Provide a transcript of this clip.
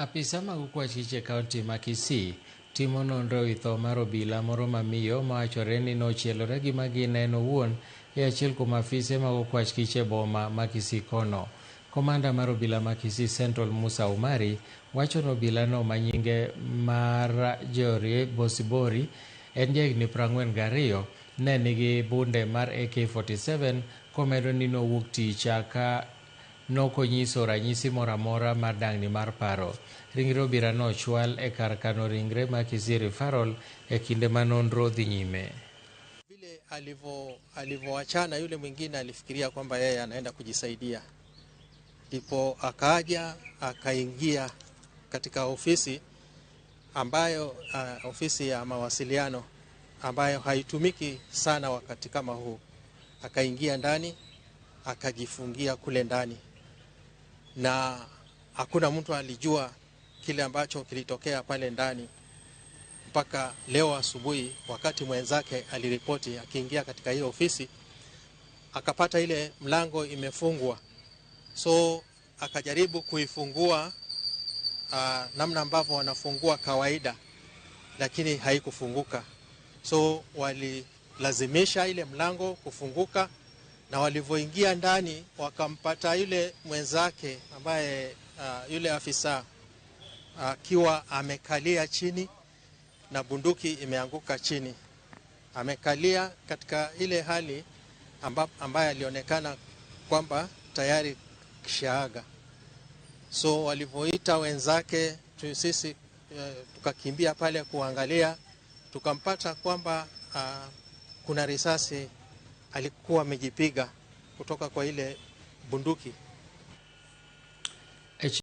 Apisa mag Okwachiche County ma Kisii timo nonro e tho mar obila moro mamiyo mawachore ni nochielore gi magina en owuon e achiel kuom afise mag Okwach Kiche boma ma Kisii kono. Komanda mar obila ma Kisii Central Musa Umari wacho ni obilano manyinge mar Jorie Bosibori en jahigni 42 ne nigi bunde mar AK-47 komedo ni nowuok tich ka nokonyiso ranyisi moro amora mar dang'ni mar paro. Ringre obila no ochwal e kar kano ringre ma Kisii Referral e kinde ma nonro dhi nyime. Vile alivyoachana yule mwingine alifikiria kwamba yeye anaenda kujisaidia. Ndipo akaja akaingia katika ofisi ambayo ofisi ya mawasiliano ambayo haitumiki sana wakati kama huu. Akaingia ndani, akajifungia kule ndani. Na hakuna mtu alijua kile ambacho kilitokea pale ndani mpaka leo asubuhi, wakati mwenzake aliripoti akiingia katika hiyo ofisi akapata ile mlango imefungwa. So akajaribu kuifungua namna ambavyo wanafungua kawaida, lakini haikufunguka. So walilazimisha ile mlango kufunguka, na walivyoingia ndani wakampata yule mwenzake ambaye yule afisa akiwa amekalia chini na bunduki imeanguka chini. Amekalia katika ile hali ambaye alionekana kwamba tayari kishaaga. So walivyoita wenzake, sisi tukakimbia pale kuangalia, tukampata kwamba kuna risasi alikuwa amejipiga kutoka kwa ile bunduki.